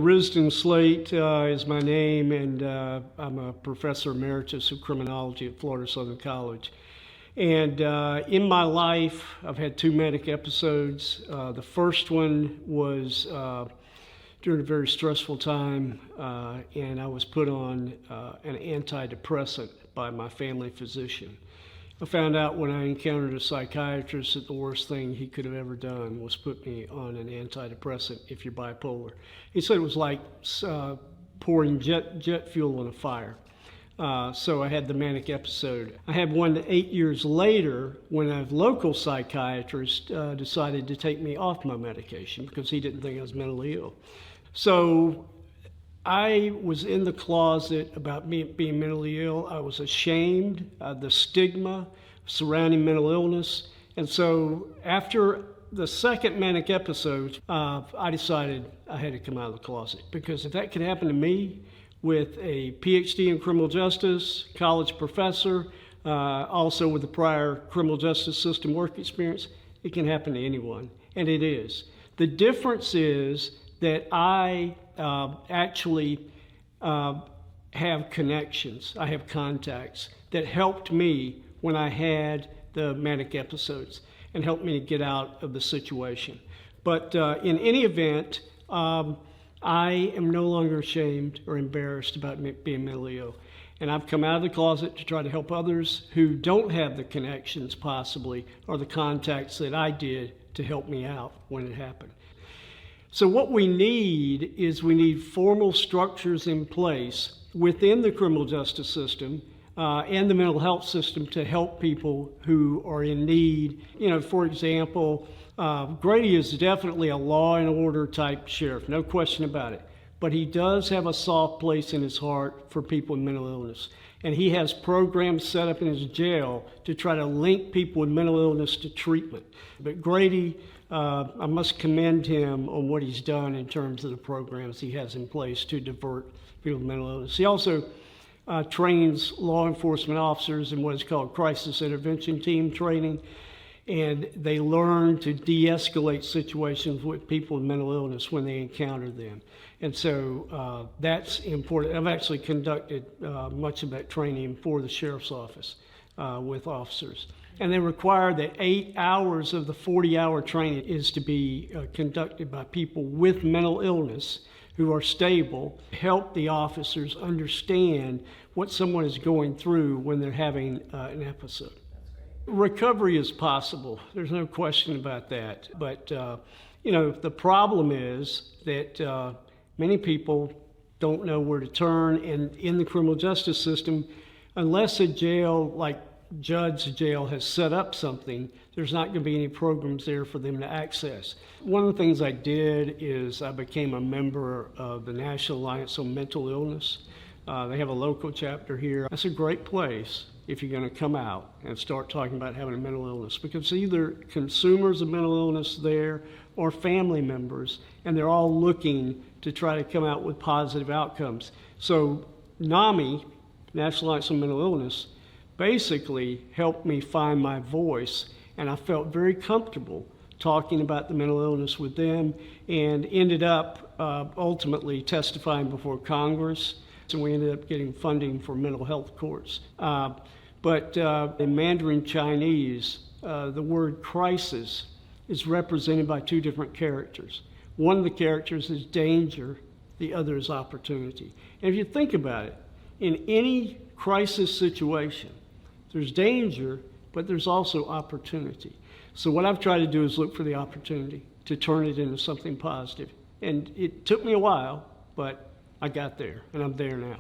Risdon Slate is my name, and I'm a professor emeritus of criminology at Florida Southern College. And in my life, I've had two manic episodes. The first one was during a very stressful time, and I was put on an antidepressant by my family physician. I found out when I encountered a psychiatrist that the worst thing he could have ever done was put me on an antidepressant if you're bipolar. He said it was like pouring jet fuel on a fire. So I had the manic episode. I had one 8 years later when a local psychiatrist decided to take me off my medication because he didn't think I was mentally ill. So I was in the closet about me being mentally ill. I was ashamed of the stigma surrounding mental illness. And so after the second manic episode, I decided I had to come out of the closet, because if that could happen to me with a PhD in criminal justice, college professor, also with a prior criminal justice system work experience, it can happen to anyone, and it is. The difference is that I actually have connections, I have contacts that helped me when I had the manic episodes and helped me to get out of the situation. But in any event, I am no longer ashamed or embarrassed about being mentally ill. And I've come out of the closet to try to help others who don't have the connections possibly or the contacts that I did to help me out when it happened. So what we need is formal structures in place within the criminal justice system and the mental health system to help people who are in need. You know, for example, Grady is definitely a law and order type sheriff, no question about it. But he does have a soft place in his heart for people with mental illness. And he has programs set up in his jail to try to link people with mental illness to treatment. But Grady, I must commend him on what he's done in terms of the programs he has in place to divert people with mental illness. He also trains law enforcement officers in what is called crisis intervention team training, and they learn to de-escalate situations with people with mental illness when they encounter them. And so that's important. I've actually conducted much of that training for the sheriff's office with officers. And they require that 8 hours of the 40-hour training is to be conducted by people with mental illness who are stable, help the officers understand what someone is going through when they're having an episode. Recovery is possible. There's no question about that. But, you know, the problem is that many people don't know where to turn. And in the criminal justice system, unless a jail like Judd's jail has set up something, there's not going to be any programs there for them to access. One of the things I did is I became a member of the National Alliance on Mental Illness. They have a local chapter here. That's a great place if you're going to come out and start talking about having a mental illness, because either consumers of mental illness there or family members, and they're all looking to try to come out with positive outcomes. So NAMI, National Alliance on Mental Illness, basically helped me find my voice, and I felt very comfortable talking about the mental illness with them, and ended up ultimately testifying before Congress. And we ended up getting funding for mental health courts. But in Mandarin Chinese, the word crisis is represented by two different characters. One of the characters is danger, the other is opportunity. And if you think about it, in any crisis situation, there's danger, but there's also opportunity. So what I've tried to do is look for the opportunity to turn it into something positive. And it took me a while, but I got there, and I'm there now.